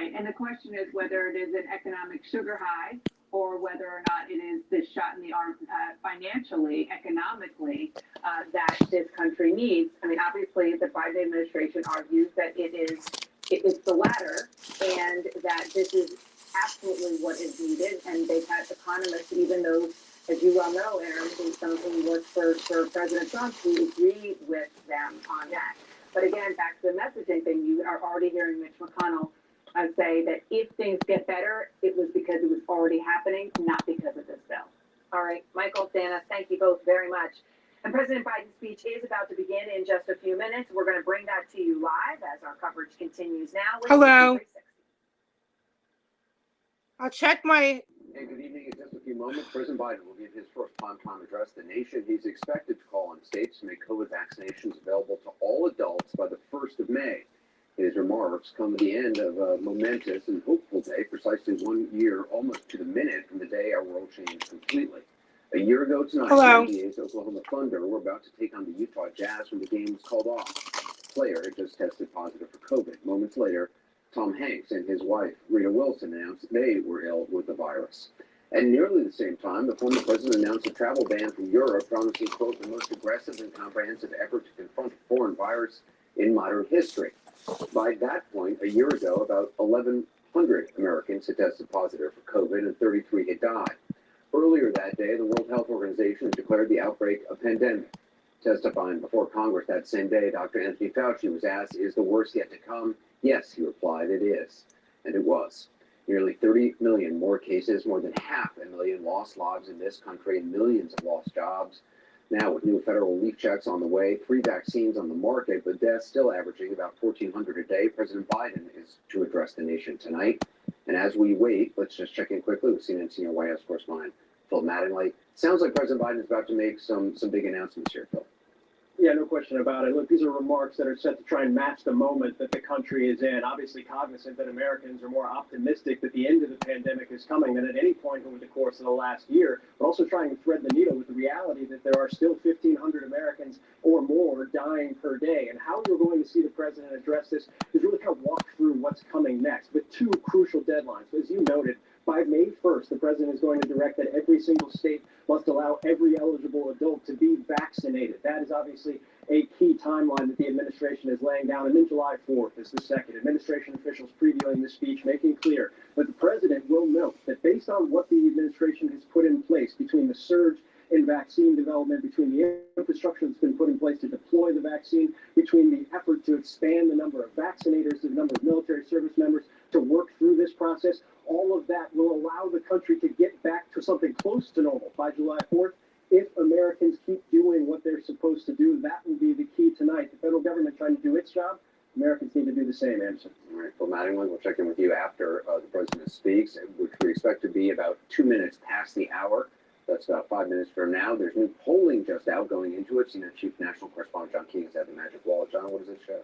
right? And the question is whether it is an economic sugar high or whether or not it is this shot in the arm financially, economically, that this country needs. I mean, obviously, the Biden administration argues that it's the latter, and that this is absolutely what is needed. And they've had economists, even those, as you well know, Aaron, some of whom work for President Trump, who agree with them on that. But again, back to the messaging thing, you are already hearing Mitch McConnell say that if things get better, it was because it was already happening, not because of this bill. All right, Michael, Dana, thank you both very much. And President Biden's speech is about to begin in just a few minutes. We're going to bring that to you live as our coverage continues now. Hello. I'll check my... Hey, good evening. In just a few moments, President Biden will give his first primetime address to the nation. He's expected to call on states to make COVID vaccinations available to all adults by the 1st of May. His remarks come at the end of a momentous and hopeful day, precisely 1 year, almost to the minute, from the day our world changed completely. A year ago tonight, the NBA's Oklahoma Thunder were about to take on the Utah Jazz when the game was called off. The player had just tested positive for COVID. Moments later, Tom Hanks and his wife, Rita Wilson, announced they were ill with the virus. At nearly the same time, the former president announced a travel ban from Europe, promising, quote, the most aggressive and comprehensive effort to confront a foreign virus in modern history. By that point, a year ago, about 1,100 Americans had tested positive for COVID and 33 had died. Earlier that day, the World Health Organization declared the outbreak a pandemic. Testifying before Congress that same day, Dr. Anthony Fauci was asked, is the worst yet to come? Yes, he replied, it is. And it was. Nearly 30 million more cases, more than 500,000 lost lives in this country, and millions of lost jobs. Now, with new federal relief checks on the way, 3 vaccines on the market, but deaths still averaging about 1,400 a day, President Biden is to address the nation tonight. And as we wait, let's just check in quickly with CNN Senior White House correspondent Phil Mattingly. Sounds like President Biden is about to make some big announcements here, Phil. Yeah, no question about it. Look, these are remarks that are set to try and match the moment that the country is in. Obviously cognizant that Americans are more optimistic that the end of the pandemic is coming than at any point over the course of the last year, but also trying to thread the needle with the reality that there are still 1,500 Americans or more dying per day. And how you're going to see the president address this is really kind of walk through what's coming next with 2 crucial deadlines. As you noted, by May 1st, the president is going to direct that every single state must allow every eligible adult to be vaccinated. That is obviously a key timeline that the administration is laying down. And then July 4th is the second. Administration officials previewing the speech, making clear that the president will note that based on what the administration has put in place between the surge in vaccine development, between the infrastructure that's been put in place to deploy the vaccine, between the effort to expand the number of vaccinators, the number of military service members to work through this process, all of that will allow the country to get back to something close to normal by July 4th. If Americans keep doing what they're supposed to do, that will be the key tonight. The federal government trying to do its job, Americans need to do the same, Anderson. All right, Phil Mattingly, we'll check in with you after the president speaks, which we expect to be about 2 minutes past the hour. That's about 5 minutes from now. There's new polling just out going into it. CNN Chief National Correspondent John King is at the Magic Wall. John, what does it show?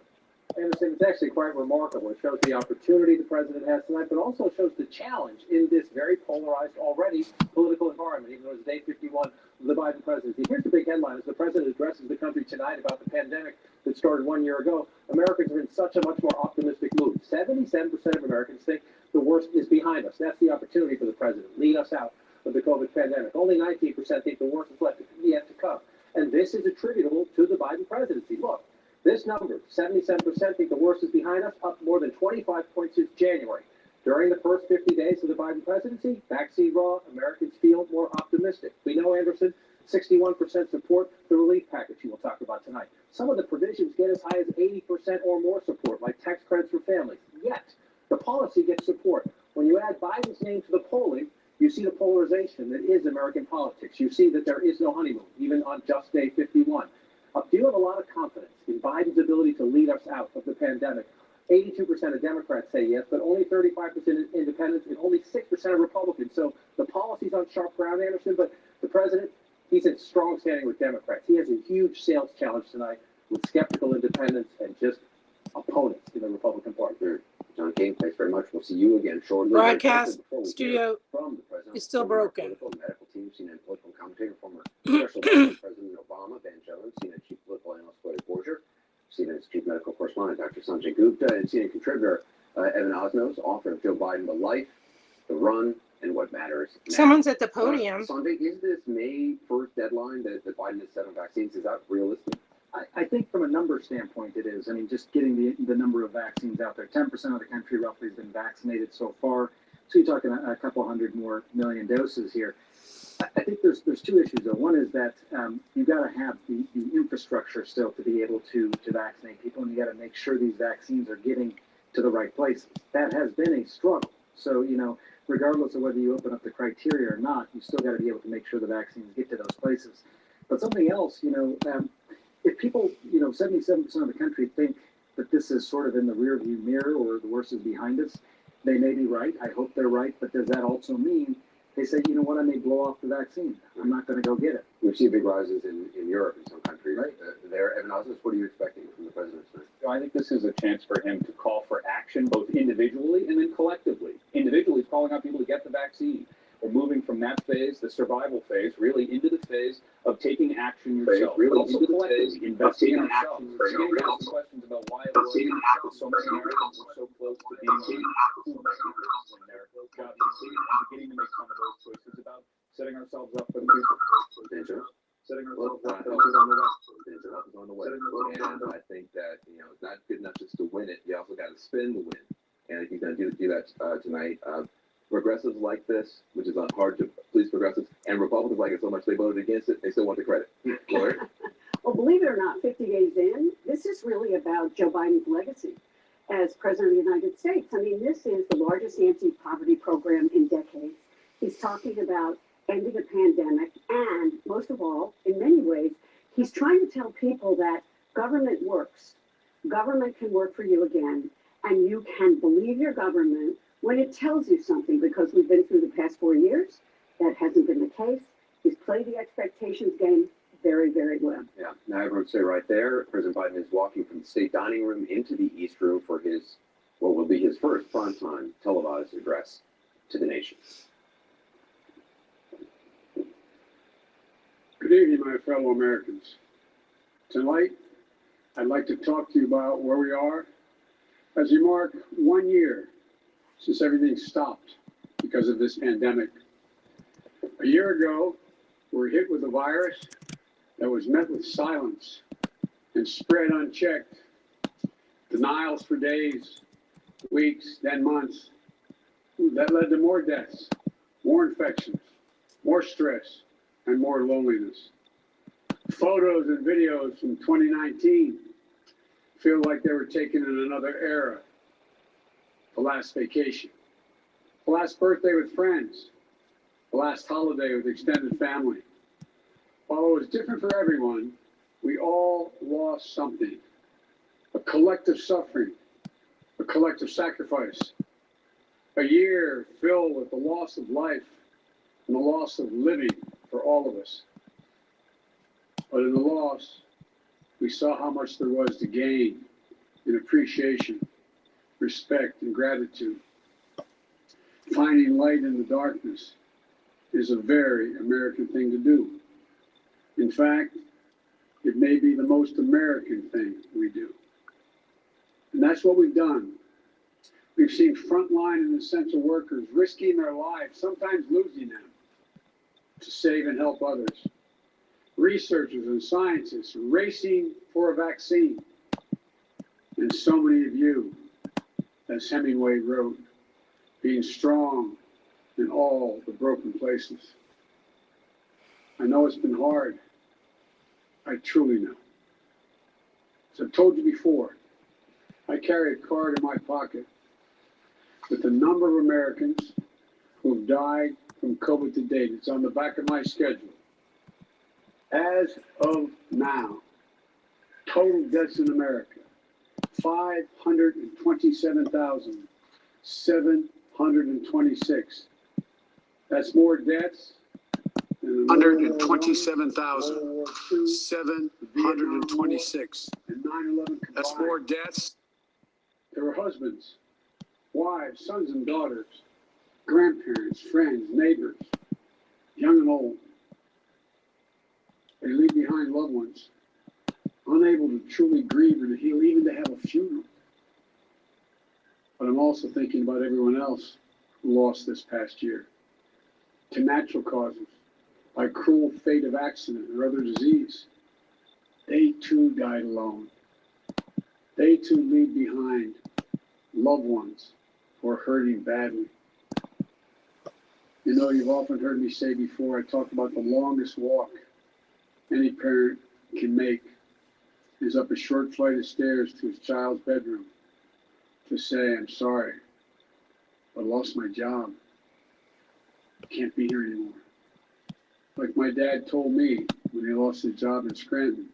Anderson, it's actually quite remarkable. It shows the opportunity the president has tonight, but also shows the challenge in this very polarized already political environment, even though it's day 51 of the Biden presidency. Here's the big headline. As the president addresses the country tonight about the pandemic that started 1 year ago, Americans are in such a much more optimistic mood. 77% of Americans think the worst is behind us. That's the opportunity for the president. Lead us out of the COVID pandemic. Only 19% think the worst is yet to come. And this is attributable to the Biden presidency. Look, this number, 77% think the worst is behind us, up more than 25 points since January. During the first 50 days of the Biden presidency, vaccine raw, Americans feel more optimistic. We know, Anderson, 61% support the relief package you will talk about tonight. Some of the provisions get as high as 80% or more support, like tax credits for families. Yet, the policy gets support. When you add Biden's name to the polling, you see the polarization that is American politics. You see that there is no honeymoon, even on just day 51. Do you have a lot of confidence in Biden's ability to lead us out of the pandemic? 82% of Democrats say yes, but only 35% independents and only 6% of Republicans. So the policy's on sharp ground, Anderson, but the president, he's in strong standing with Democrats. He has a huge sales challenge tonight with skeptical independents and just opponents in the Republican Party. John King, thanks very much. We'll see you again shortly. Broadcast studio is still broken. Medical team, CNN political commentator, former special advisor to President Obama, Ben Jones, CNN chief political analyst Claudia Borger, CNN's chief medical correspondent Dr. Sanjay Gupta, and CNN contributor Evan Osnos, author of Joe Biden, The Life, The Run, and What Matters Now. Someone's at the podium. Sanjay, is this May 1st deadline that Biden has set on vaccines? Is that realistic? I think from a number standpoint, it is. I mean, just getting the number of vaccines out there. 10% of the country roughly has been vaccinated so far. So you're talking a couple hundred more million doses here. I think there's two issues though. One is that you've got to have the infrastructure still to be able to vaccinate people, and you got to make sure these vaccines are getting to the right places. That has been a struggle. So, you know, regardless of whether you open up the criteria or not, you still got to be able to make sure the vaccines get to those places. But something else, you know, if people, you know, 77% of the country think that this is sort of in the rearview mirror or the worst is behind us, they may be right. I hope they're right. But does that also mean they say, you know what, I may blow off the vaccine. I'm not going to go get it. We've seen big rises in Europe in some countries. Right. There, Evan Osnos, what are you expecting from the president tonight? I think this is a chance for him to call for action, both individually and then collectively. Individually, calling on people to get the vaccine. We're moving from that phase, the survival phase, really into the phase of taking action yourself. Really Also into the collectively, phase investing in of taking ourselves. action We're for getting yourself. some questions about why it was so many Americans were so close to being when they're job seeking and beginning to make some of those choices about setting ourselves up for the future. Setting ourselves up for the On the way. And I think that, you know, it's not good enough just to win it. You also got to spin the win. And if you're going to do that tonight, progressives like this, which is hard to please progressives, and Republicans like it so much they voted against it, they still want the credit. Lori? Well, believe it or not, 50 days in, this is really about Joe Biden's legacy as President of the United States. I mean, this is the largest anti-poverty program in decades. He's talking about ending a pandemic, and most of all, in many ways, he's trying to tell people that government works. Government can work for you again, and you can believe your government when it tells you something, because we've been through the past 4 years. That hasn't been the case. He's played the expectations game very, very well. Yeah. Now everyone would say right there, President Biden is walking from the state dining room into the East Room for his, what will be his first primetime televised address to the nation. Good evening, my fellow Americans. Tonight, I'd like to talk to you about where we are as we mark 1 year since everything stopped because of this pandemic. A year ago, we were hit with a virus that was met with silence and spread unchecked. Denials for days, weeks, then months. That led to more deaths, more infections, more stress, and more loneliness. Photos and videos from 2019 feel like they were taken in another era. The last vacation, the last birthday with friends, the last holiday with extended family. While it was different for everyone, we all lost something. A collective suffering, a collective sacrifice. A year filled with the loss of life and the loss of living for all of us. But in the loss, we saw how much there was to gain in appreciation, respect, and gratitude. Finding light in the darkness is a very American thing to do. In fact, it may be the most American thing we do. And that's what we've done. We've seen frontline and essential workers risking their lives, sometimes losing them, to save and help others. Researchers and scientists racing for a vaccine. And so many of you, as Hemingway wrote, being strong in all the broken places. I know it's been hard. I truly know. As I've told you before, I carry a card in my pocket with the number of Americans who have died from COVID to date. It's on the back of my schedule. As of now, total deaths in America, 527,726. That's more deaths than 127,726. and 9/11 That's more deaths. There were husbands, wives, sons and daughters, grandparents, friends, neighbors, young and old. They leave behind loved ones, unable to truly grieve or to heal, even to have a funeral. but I'm also thinking about everyone else who lost this past year to natural causes, by cruel fate of accident or other disease. They too died alone. They too leave behind loved ones who are hurting badly. You know, you've often heard me say before, I talk about the longest walk any parent can make is up a short flight of stairs to his child's bedroom to say, I'm sorry, I lost my job. I can't be here anymore. Like my dad told me when he lost his job in Scranton.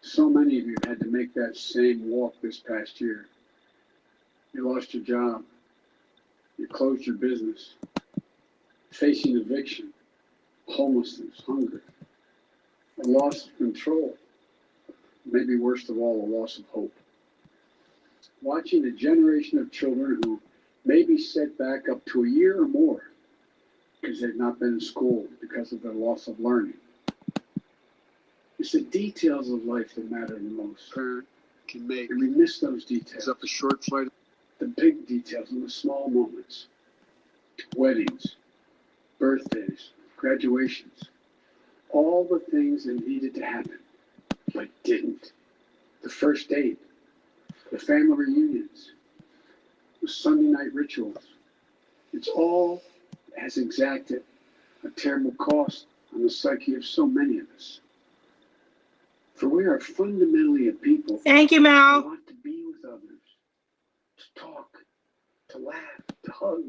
So many of you had to make that same walk this past year. You lost your job. You closed your business. Facing eviction, homelessness, hunger, a loss of control. Maybe worst of all, a loss of hope. Watching a generation of children who may be set back up to a year or more because they've not been in school because of their loss of learning. It's the details of life that matter the most. Parent can make. And we miss those details. Up a short flight. The big details and the small moments. Weddings, birthdays, graduations. All the things that needed to happen, but didn't. The first date, the family reunions, the Sunday night rituals. It's all has exacted a terrible cost on the psyche of so many of us. For we are fundamentally a people Thank you, who Mal. want to be with others, to talk, to laugh, to hug,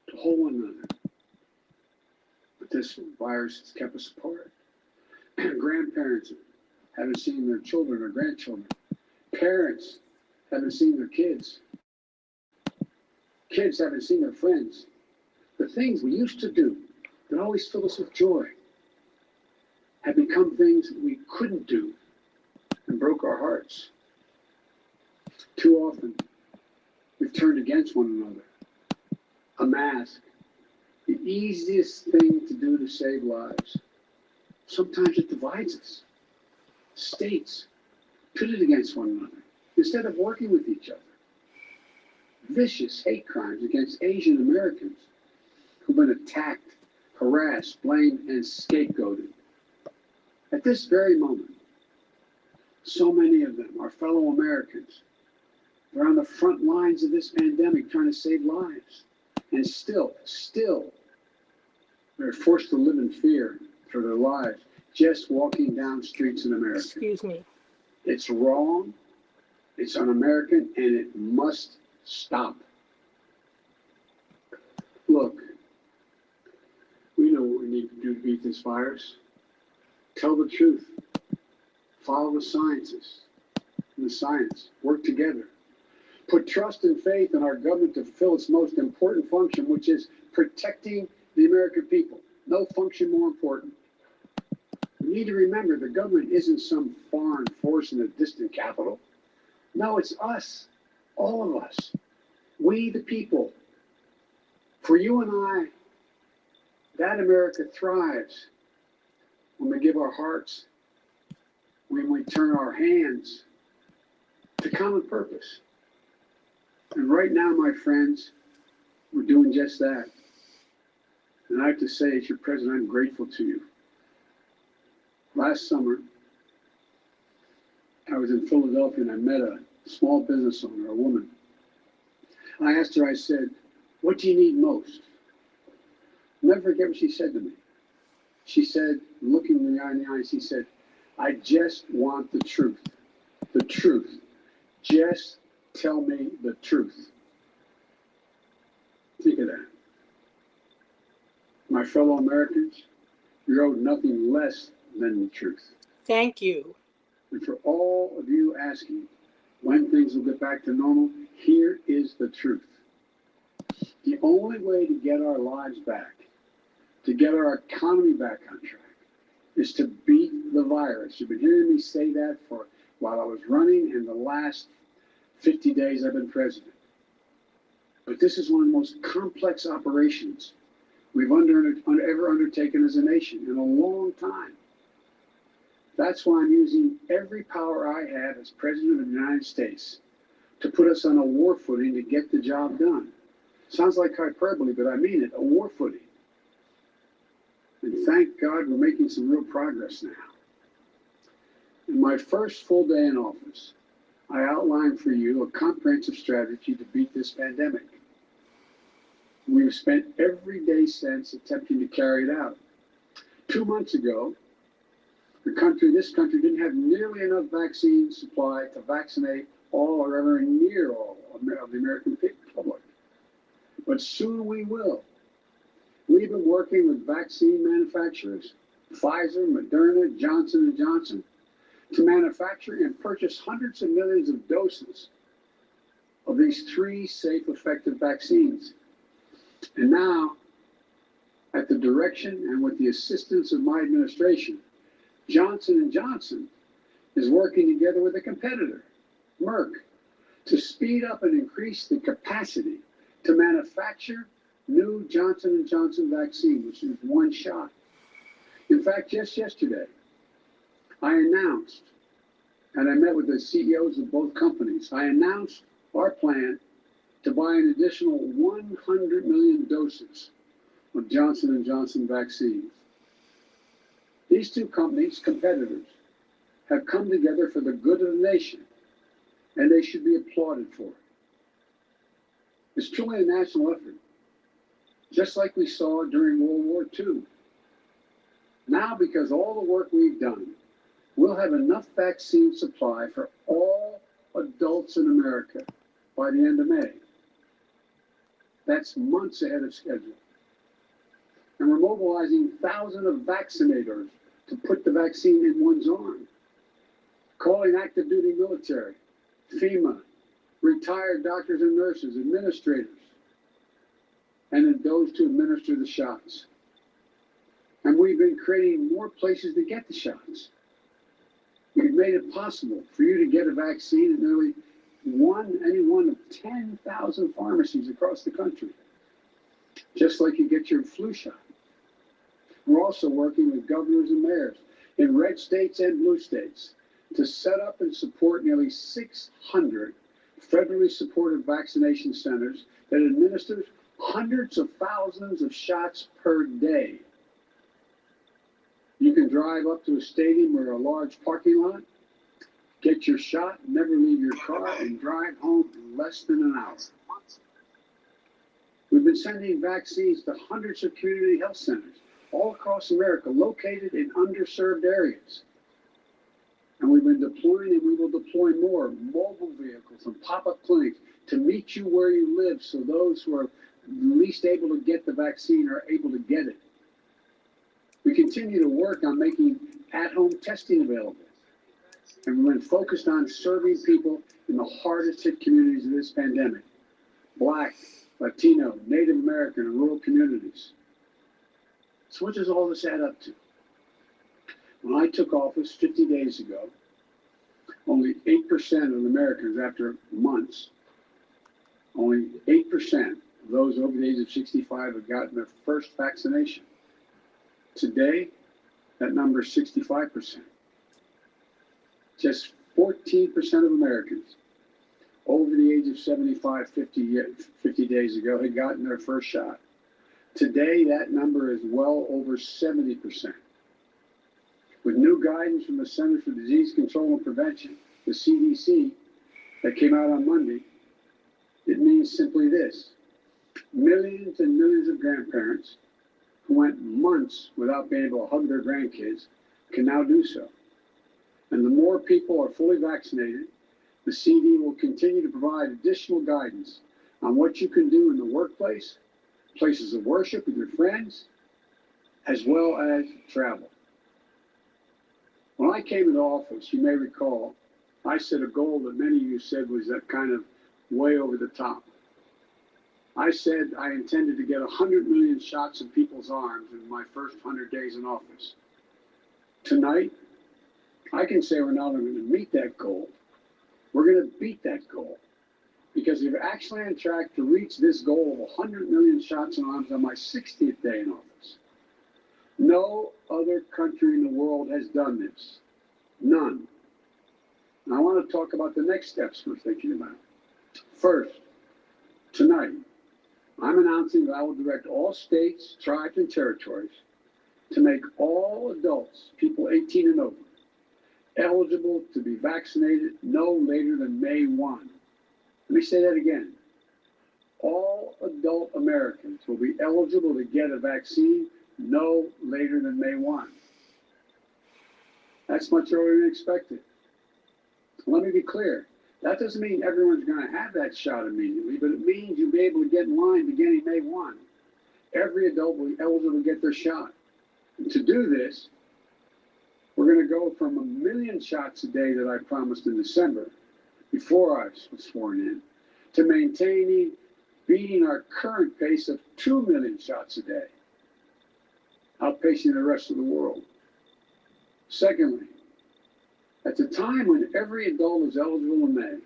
to hold one another. But this virus has kept us apart. Grandparents haven't seen their children or grandchildren. Parents haven't seen their kids. Kids haven't seen their friends. The things we used to do that always fill us with joy have become things that we couldn't do and broke our hearts. Too often, we've turned against one another. A mask, the easiest thing to do to save lives. Sometimes it divides us. States pitted against one another instead of working with each other. Vicious hate crimes against Asian Americans who've been attacked, harassed, blamed, and scapegoated. At this very moment, so many of them are fellow Americans. They're on the front lines of this pandemic trying to save lives. And still, they're forced to live in fear for their lives, just walking down streets in America. Excuse me. It's wrong, it's un-American, and it must stop. Look, we know what we need to do to beat this virus. Tell the truth. Follow the scientists and the science. Work together. Put trust and faith in our government to fulfill its most important function, which is protecting the American people. No function more important. We need to remember the government isn't some foreign force in a distant capital. No, it's us, all of us. We the people. For you and I, that America thrives when we give our hearts, when we turn our hands to common purpose. And right now, my friends, we're doing just that. And I have to say, as your president, I'm grateful to you. Last summer, I was in Philadelphia and I met a small business owner, a woman. I asked her, I said, what do you need most? I'll never forget what she said to me. She said, looking me in the eye, she said, I just want the truth. The truth. Just tell me the truth. Think of that. My fellow Americans, you're owed nothing less than the truth. Thank you. And for all of you asking when things will get back to normal, here is the truth. The only way to get our lives back, to get our economy back on track, is to beat the virus. You've been hearing me say that for while I was running and the last 50 days I've been president. But this is one of the most complex operations we've ever undertaken as a nation in a long time. That's why I'm using every power I have as President of the United States to put us on a war footing to get the job done. Sounds like hyperbole, but I mean it, a war footing. And thank God we're making some real progress now. In my first full day in office, I outlined for you a comprehensive strategy to beat this pandemic. We've spent every day since attempting to carry it out. 2 months ago, this country didn't have nearly enough vaccine supply to vaccinate all or ever near all of the American public. But soon we will. We've been working with vaccine manufacturers, Pfizer, Moderna, Johnson & Johnson, to manufacture and purchase hundreds of millions of doses of these 3 safe, effective vaccines. And now, at the direction and with the assistance of my administration, Johnson & Johnson is working together with a competitor, Merck, to speed up and increase the capacity to manufacture new Johnson & Johnson vaccine, which is 1 shot. In fact, just yesterday, I announced, and I met with the CEOs of both companies, I announced our plan to buy an additional 100 million doses of Johnson & Johnson vaccines. These 2 companies, competitors, have come together for the good of the nation, and they should be applauded for it. It's truly a national effort, just like we saw during World War II. Now, because of all the work we've done, we'll have enough vaccine supply for all adults in America by the end of May. That's months ahead of schedule. And we're mobilizing thousands of vaccinators to put the vaccine in one's arm, calling active duty military, FEMA, retired doctors and nurses, administrators, and then those to administer the shots. And we've been creating more places to get the shots. We've made it possible for you to get a vaccine at nearly any one of 10,000 pharmacies across the country, just like you get your flu shot. We're also working with governors and mayors in red states and blue states to set up and support nearly 600 federally supported vaccination centers that administers hundreds of thousands of shots per day. You can drive up to a stadium or a large parking lot, get your shot, never leave your car, and drive home in less than an hour. We've been sending vaccines to hundreds of community health centers all across America, located in underserved areas. And we've been deploying, and we will deploy more mobile vehicles and pop-up clinics to meet you where you live, so those who are least able to get the vaccine are able to get it. We continue to work on making at-home testing available. And we've been focused on serving people in the hardest hit communities of this pandemic: Black, Latino, Native American, and rural communities. So what does all this add up to? When I took office 50 days ago, only 8% of Americans, after months, only 8% of those over the age of 65 have gotten their first vaccination. Today, that number is 65%. Just 14% of Americans over the age of 75 50 days ago had gotten their first shot. Today, that number is well over 70%. With new guidance from the Centers for Disease Control and Prevention, the CDC, that came out on Monday, it means simply this: millions and millions of grandparents who went months without being able to hug their grandkids can now do so. And the more people are fully vaccinated, the CD will continue to provide additional guidance on what you can do in the workplace, places of worship with your friends, as well as travel. When I came into office, you may recall, I set a goal that many of you said was that kind of way over the top. I said I intended to get 100 million shots in people's arms in my first 100 days in office. Tonight, I can say we're not only going to meet that goal, we're going to beat that goal. Because we're actually on track to reach this goal of 100 million shots in arms on my 60th day in office. No other country in the world has done this. None. And I want to talk about the next steps we're thinking about. First, tonight, I'm announcing that I will direct all states, tribes, and territories to make all adults, people 18 and over, eligible to be vaccinated no later than May 1. Let me say that again. All adult Americans will be eligible to get a vaccine no later than May 1. That's much earlier than expected. Let me be clear. That doesn't mean everyone's going to have that shot immediately, but it means you'll be able to get in line beginning May 1. Every adult will be eligible to get their shot. And to do this, we're going to go from 1 million shots a day that I promised in December, before I was sworn in, to beating our current pace of 2 million shots a day, outpacing the rest of the world. Secondly, at the time when every adult is eligible in May,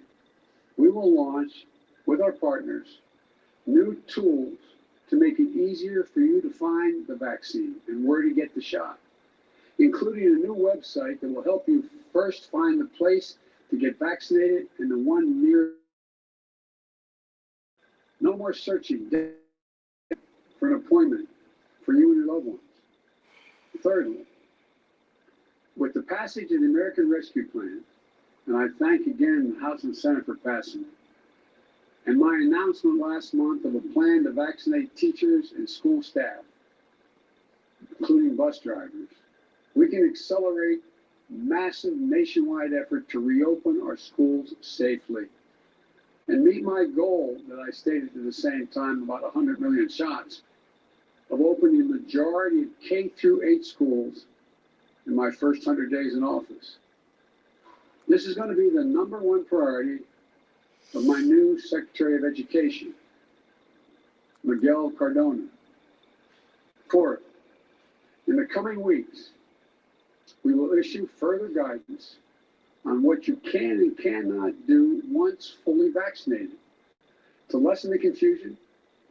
we will launch, with our partners, new tools to make it easier for you to find the vaccine and where to get the shot, including a new website that will help you first find the place to get vaccinated and the one near. No more searching for an appointment for you and your loved ones. Thirdly, with the passage of the American Rescue Plan, and I thank again the House and Senate for passing it, and my announcement last month of a plan to vaccinate teachers and school staff, including bus drivers, we can accelerate massive nationwide effort to reopen our schools safely and meet my goal that I stated at the same time, about 100 million shots, of opening the majority of K-8 schools in my first 100 days in office. This is going to be the #1 priority of my new Secretary of Education, Miguel Cardona. Fourth, in the coming weeks, we will issue further guidance on what you can and cannot do once fully vaccinated, to lessen the confusion,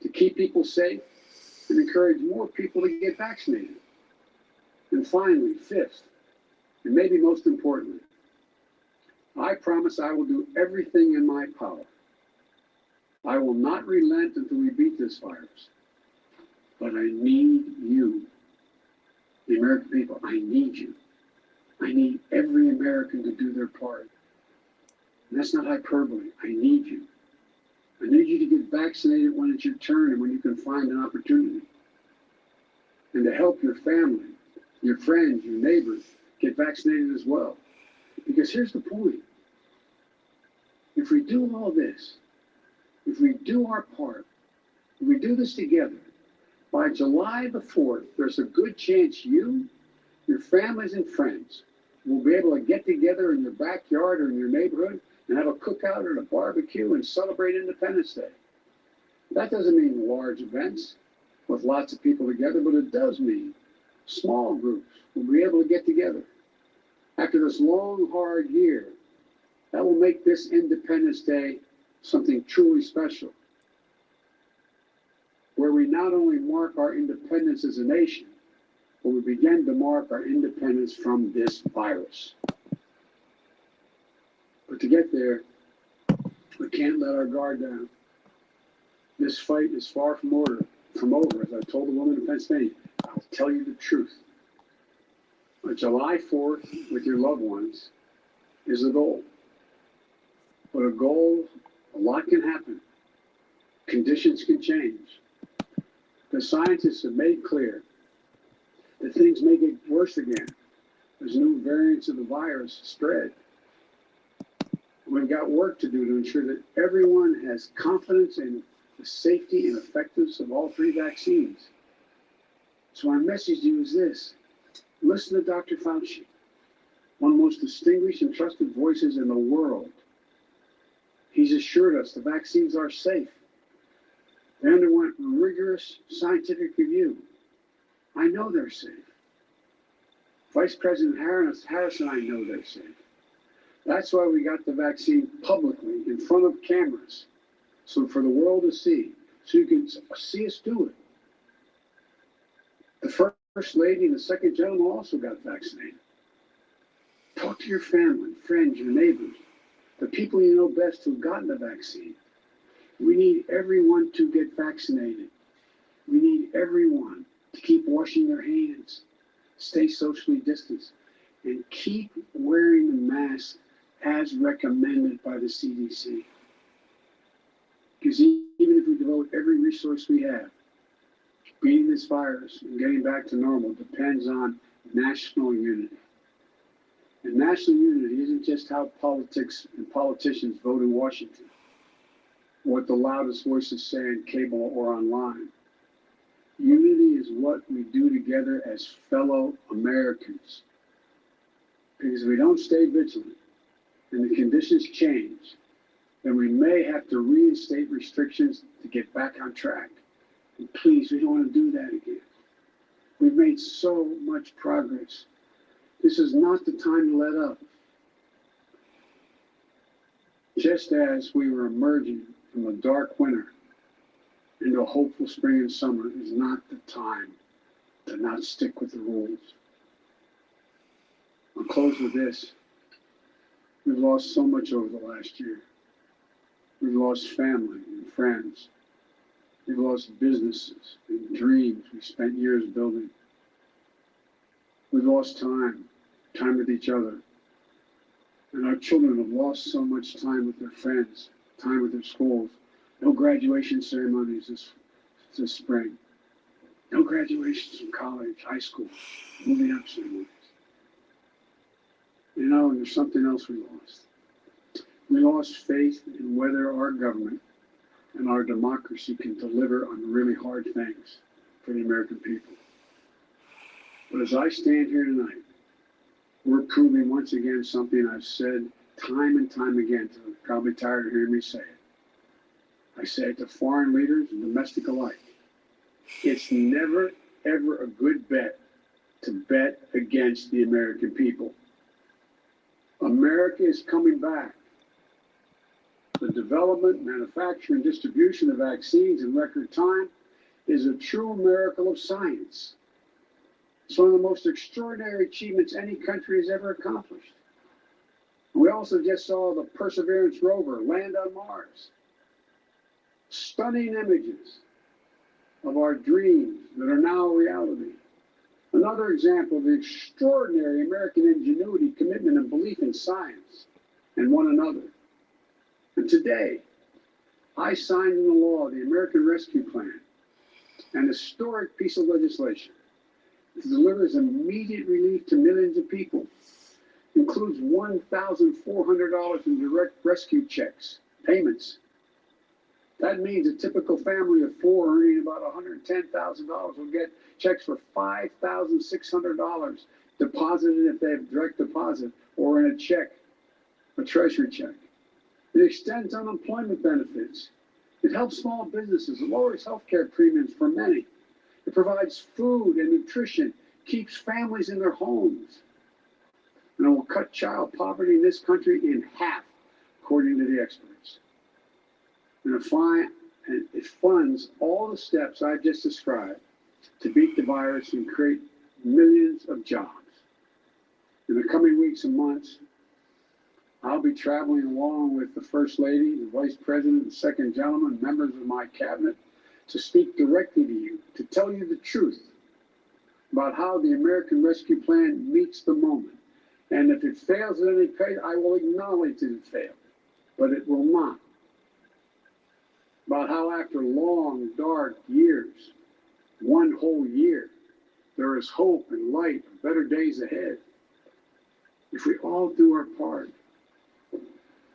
to keep people safe, and encourage more people to get vaccinated. And finally, fifth, and maybe most importantly, I promise I will do everything in my power. I will not relent until we beat this virus. But I need you, the American people. I need you. I need every American to do their part. And that's not hyperbole. I need you. I need you to get vaccinated when it's your turn and when you can find an opportunity. And to help your family, your friends, your neighbors get vaccinated as well. Because here's the point. If we do all this, if we do our part, if we do this together, by July the 4th, there's a good chance you, your families and friends will be able to get together in your backyard or in your neighborhood and have a cookout or a barbecue and celebrate Independence Day. That doesn't mean large events with lots of people together, but it does mean small groups will be able to get together. After this long, hard year, that will make this Independence Day something truly special, where we not only mark our independence as a nation, but we begin to mark our independence from this virus. But to get there, we can't let our guard down. This fight is far from over. As I told the woman in Pennsylvania, I'll tell you the truth. But July 4th, with your loved ones, is a goal. But a goal, a lot can happen. Conditions can change. The scientists have made clear that things may get worse again as new variants of the virus spread. We've got work to do to ensure that everyone has confidence in the safety and effectiveness of all 3 vaccines. So our message to you is this: listen to Dr. Fauci, one of the most distinguished and trusted voices in the world. He's assured us the vaccines are safe. They underwent rigorous scientific review. I know they're safe. Vice President Harris and I know they're safe. That's why we got the vaccine publicly in front of cameras, so for the world to see, so you can see us do it. The First Lady and the Second Gentleman also got vaccinated. Talk to your family, friends, your neighbors, the people you know best who've gotten the vaccine. We need everyone to get vaccinated. We need everyone to keep washing their hands, stay socially distanced, and keep wearing the mask as recommended by the CDC. Because even if we devote every resource we have, beating this virus and getting back to normal depends on national unity. And national unity isn't just how politics and politicians vote in Washington, what the loudest voices say on cable or online. Unity is what we do together as fellow Americans. Because if we don't stay vigilant and the conditions change, then we may have to reinstate restrictions to get back on track. And please, we don't want to do that again. We've made so much progress. This is not the time to let up. Just as we were emerging from a dark winter into a hopeful spring and summer is not the time to not stick with the rules. I'll close with this. We've lost so much over the last year. We've lost family and friends. We've lost businesses and dreams we spent years building. We've lost time with each other. And our children have lost so much time with their friends, time with their schools. No graduation ceremonies this spring. No graduations from college, high school, moving up ceremonies. You know, and there's something else we lost. We lost faith in whether our government and our democracy can deliver on really hard things for the American people. But as I stand here tonight, we're proving once again something I've said time and time again, till you're probably tired of hearing me say it. I say it to foreign leaders and domestic alike. It's never, ever a good bet to bet against the American people. America is coming back. The development, manufacture, and distribution of vaccines in record time is a true miracle of science. It's one of the most extraordinary achievements any country has ever accomplished. We also just saw the Perseverance rover land on Mars. Stunning images of our dreams that are now a reality. Another example of the extraordinary American ingenuity, commitment, and belief in science and one another. And today, I signed into law the American Rescue Plan, an historic piece of legislation that delivers immediate relief to millions of people. Includes $1,400 in direct rescue checks, payments. That means a typical family of four earning about $110,000 will get checks for $5,600 deposited if they have direct deposit or in a check, a treasury check. It extends unemployment benefits. It helps small businesses. It lowers healthcare premiums for many. It provides food and nutrition, keeps families in their homes. And it will cut child poverty in this country in half, according to the experts. And it funds all the steps I've just described to beat the virus and create millions of jobs. In the coming weeks and months, I'll be traveling along with the First Lady, the Vice President, and Second Gentleman, members of my cabinet, to speak directly to you, to tell you the truth about how the American Rescue Plan meets the moment. And if it fails at any place, I will acknowledge that it failed, but it will not. About how after long, dark years, one whole year, there is hope and light and better days ahead. If we all do our part,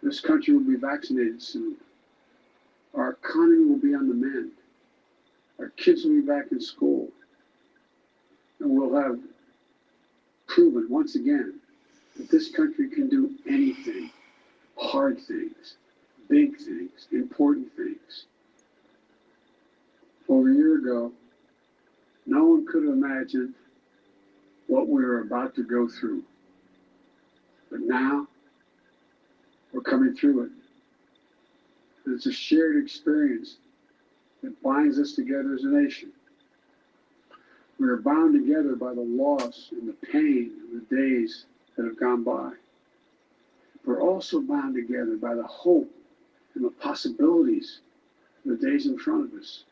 this country will be vaccinated soon. Our economy will be on the mend. Our kids will be back in school. And we'll have proven once again that this country can do anything, hard things, big things, important things. Over a year ago, no one could have imagined what we were about to go through. But now, we're coming through it. And it's a shared experience that binds us together as a nation. We are bound together by the loss and the pain of the days that have gone by. We're also bound together by the hope and the possibilities the days in front of us.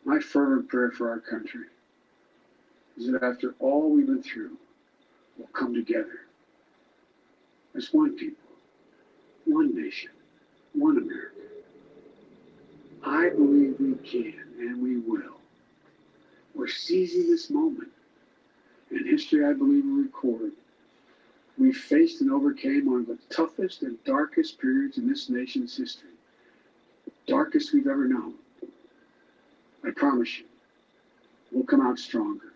My fervent prayer for our country is that after all we've been through, we'll come together as one people, one nation, one America. I believe we can and we will. We're seizing this moment. And history, I believe, will record. We faced and overcame one of the toughest and darkest periods in this nation's history. The darkest we've ever known. I promise you, we'll come out stronger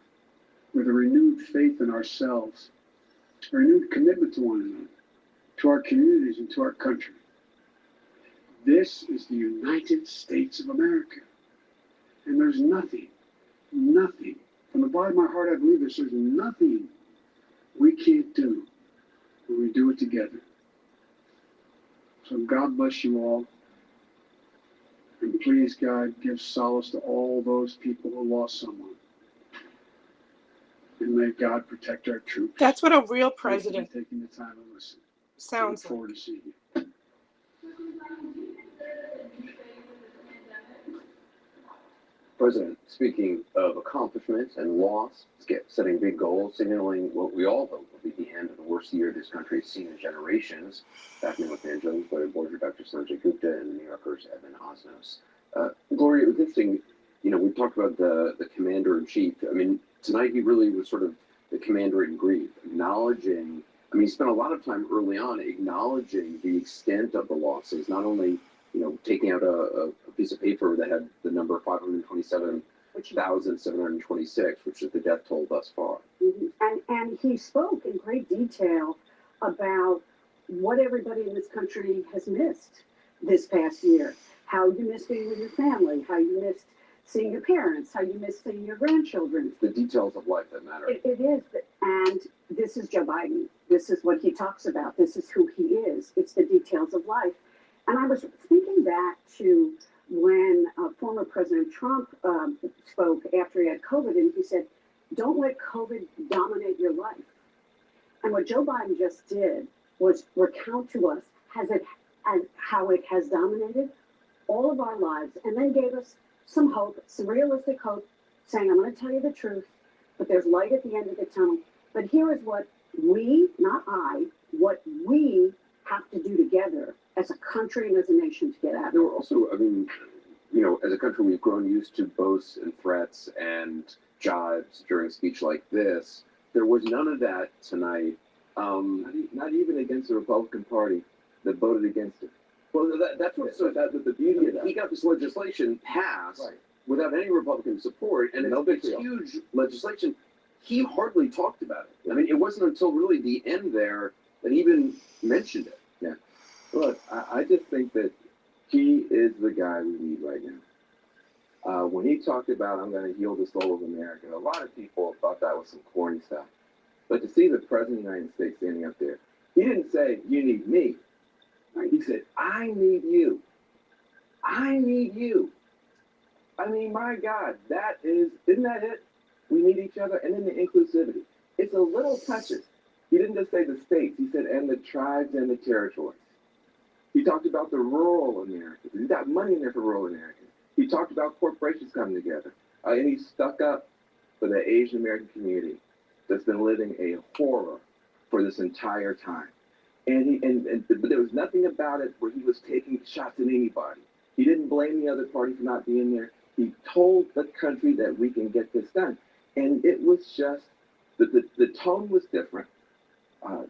with a renewed faith in ourselves, a renewed commitment to one another, to our communities and to our country. This is the United States of America. And there's nothing, from the bottom of my heart, I believe there's nothing we can't do when we do it together. So God bless you all. And please, God, give solace to all those people who lost someone. And may God protect our troops. That's what a real Thank you president for taking the time to listen. sounds Look like. forward to seeing you. President, speaking of accomplishments and loss, setting big goals, signaling what we all hope will be the end of the worst year this country has seen in generations. Back in Los Angeles, Gloria Borger, Dr. Sanjay Gupta, and the New Yorker's Evan Osnos. Gloria, it was interesting, we talked about the commander-in-chief. I mean, tonight he really was sort of the commander-in-chief, acknowledging, he spent a lot of time early on acknowledging the extent of the losses, not only taking out a piece of paper that had the number 527,726, which is the death toll thus far. And he spoke in great detail about what everybody in this country has missed this past year. How you missed being with your family, how you missed seeing your parents, how you missed seeing your grandchildren. The details of life that matter. It is, and this is Joe Biden. This is what he talks about. This is who he is. It's the details of life. And I was thinking back to when former President Trump spoke after he had COVID, and he said, don't let COVID dominate your life. And what Joe Biden just did was recount to us how it has dominated all of our lives, and then gave us some hope, some realistic hope, saying, I'm going to tell you the truth, but there's light at the end of the tunnel. But here is what we, not I, what we have to do together as a country and as a nation to get out of it. There were also, as a country, we've grown used to boasts and threats and jibes during a speech like this. There was none of that tonight, not even against the Republican Party that voted against it. Well, that's what the beauty of that. He got this legislation passed without any Republican support, and it's huge legislation. He hardly talked about it. It wasn't until really the end there that he even mentioned it. Yeah. Look, I just think that he is the guy we need right now. When he talked about, I'm going to heal the soul of America, a lot of people thought that was some corny stuff. But to see the President of the United States standing up there, he didn't say, you need me. He said, I need you. I need you. My God, isn't that it? We need each other. And then the inclusivity. It's a little touches. He didn't just say the states. He said, and the tribes and the territories. He talked about the rural Americans. He's got money in there for rural Americans. He talked about corporations coming together. And he stuck up for the Asian American community that's been living a horror for this entire time. But there was nothing about it where he was taking shots at anybody. He didn't blame the other party for not being there. He told the country that we can get this done. And it was just, the tone was different.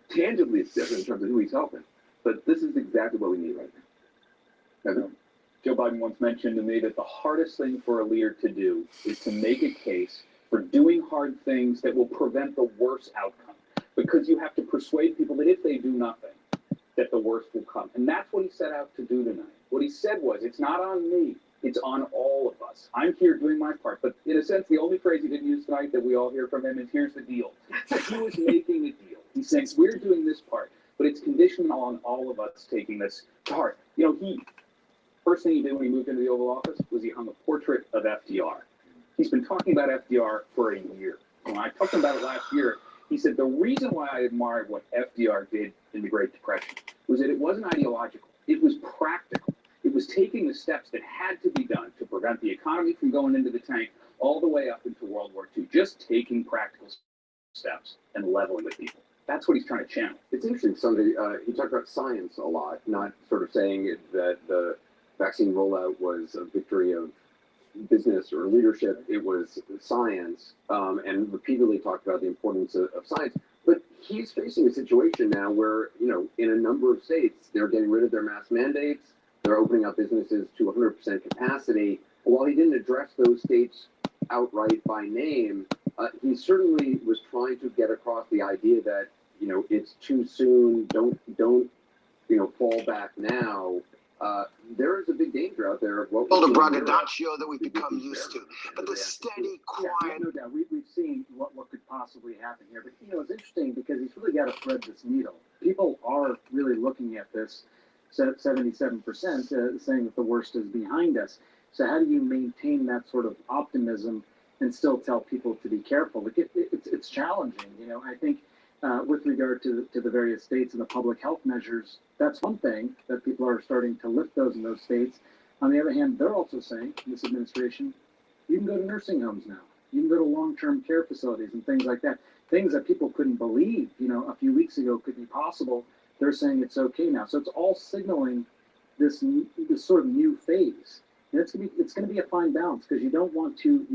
Tangibly, it's different in terms of who he's helping. But this is exactly what we need right now. Evan? Joe Biden once mentioned to me that the hardest thing for a leader to do is to make a case for doing hard things that will prevent the worst outcome. Because you have to persuade people that if they do nothing, that the worst will come. And that's what he set out to do tonight. What he said was, it's not on me, it's on all of us. I'm here doing my part. But in a sense, the only phrase he didn't use tonight that we all hear from him is, here's the deal. He was making a deal. He's saying, we're doing this part, but it's conditional on all of us taking this to heart. First thing he did when he moved into the Oval Office was he hung a portrait of FDR. He's been talking about FDR for a year. When I talked about it last year, he said, the reason why I admired what FDR did in the Great Depression was that it wasn't ideological. It was practical. It was taking the steps that had to be done to prevent the economy from going into the tank all the way up into World War II. Just taking practical steps and leveling with people. That's what he's trying to channel. It's interesting, Sunday, he talked about science a lot, not sort of saying that the vaccine rollout was a victory of business or leadership. It was science, and repeatedly talked about the importance of science. But he's facing a situation now where, you know, in a number of states, they're getting rid of their mask mandates. They're opening up businesses to 100% capacity. While he didn't address those states outright by name, he certainly was trying to get across the idea that, you know, it's too soon. Don't fall back now. There is a big danger out there of what the braggadocio that we've become used to, but the steady, quiet. Yeah, no doubt. We've seen what could possibly happen here. But, you know, it's interesting because he's really got to thread this needle. People are really looking at this, 77% saying that the worst is behind us. So how do you maintain that sort of optimism and still tell people to be careful? Like it's challenging. You know, I think with regard to the various states and the public health measures, that's one thing that people are starting to lift those in those states. On the other hand, they're also saying, this administration, you can go to nursing homes now. You can go to long-term care facilities and things like that. Things that people couldn't believe, you know, a few weeks ago could be possible. They're saying it's okay now. So it's all signaling this sort of new phase. And it's going to be a fine balance because you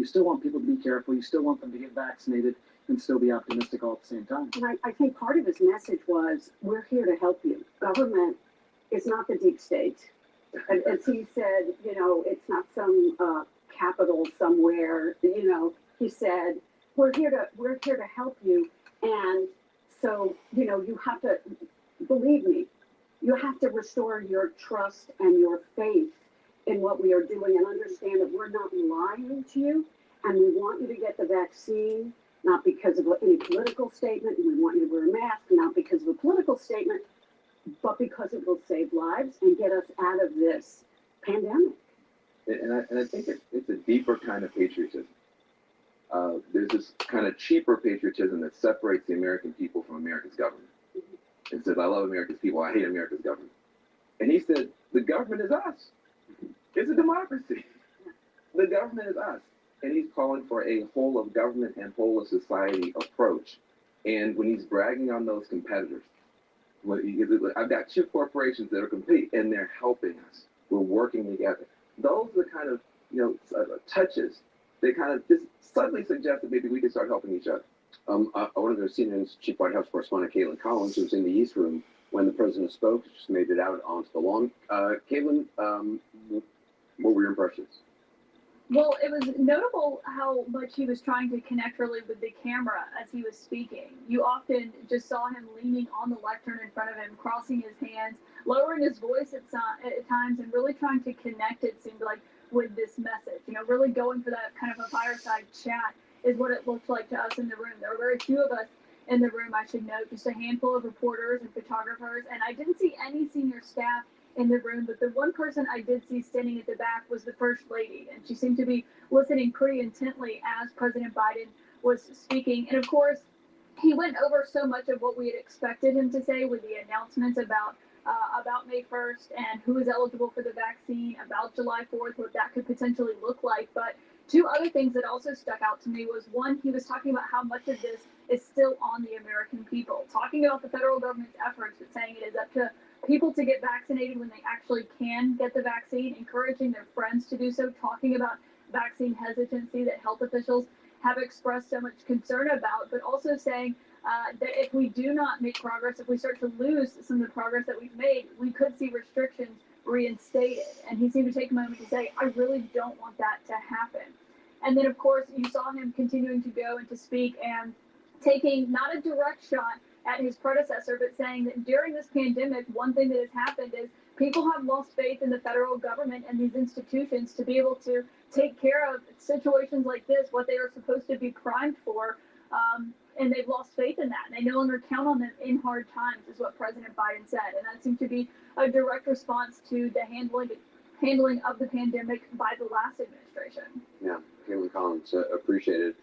still want people to be careful. You still want them to get vaccinated and still be optimistic all at the same time. And I think part of his message was, we're here to help you. Government is not the deep state. And as he said, you know, it's not some capital somewhere, you know, he said, we're here to help you. And so, you know, you have to, believe me, you have to restore your trust and your faith in what we are doing and understand that we're not lying to you, and we want you to get the vaccine, not because of any political statement, and we want you to wear a mask, not because of a political statement, but because it will save lives and get us out of this pandemic. And I think it's a deeper kind of patriotism. There's this kind of cheaper patriotism that separates the American people from America's government. And says, I love America's people, I hate America's government. And he said, the government is us. It's a democracy. The government is us. And he's calling for a whole of government and whole of society approach. And when he's bragging on those competitors, I've got two corporations that are complete, and they're helping us. We're working together. Those are the kind of, you know, touches. They kind of just subtly suggest that maybe we can start helping each other. One of the CNN's chief White House correspondent, Caitlin Collins, who was in the East Room when the president spoke, just made it out onto the lawn. Caitlin, what were your impressions? Well, it was notable how much he was trying to connect really with the camera as he was speaking. You often just saw him leaning on the lectern in front of him, crossing his hands, lowering his voice at times, and really trying to connect, it seemed like, with this message. You know, really going for that kind of a fireside chat is what it looked like to us in the room. There were very few of us in the room, I should note, just a handful of reporters and photographers, and I didn't see any senior staff in the room, but the one person I did see standing at the back was the First Lady, and she seemed to be listening pretty intently as President Biden was speaking. And of course, he went over so much of what we had expected him to say with the announcements about May 1st and who is eligible for the vaccine, about July 4th, what that could potentially look like. But two other things that also stuck out to me was, one, he was talking about how much of this is still on the American people, talking about the federal government's efforts, but saying it is up to people to get vaccinated when they actually can get the vaccine, encouraging their friends to do so, talking about vaccine hesitancy that health officials have expressed so much concern about, but also saying that if we do not make progress, if we start to lose some of the progress that we've made, we could see restrictions reinstated. And he seemed to take a moment to say, I really don't want that to happen. And then, of course, you saw him continuing to go and to speak and taking not a direct shot at his predecessor, but saying that during this pandemic, one thing that has happened is people have lost faith in the federal government and these institutions to be able to take care of situations like this, what they are supposed to be primed for, and they've lost faith in that. And they no longer count on them in hard times, is what President Biden said. And that seemed to be a direct response to the handling of the pandemic by the last administration. Yeah, Caitlin Collins, appreciate it.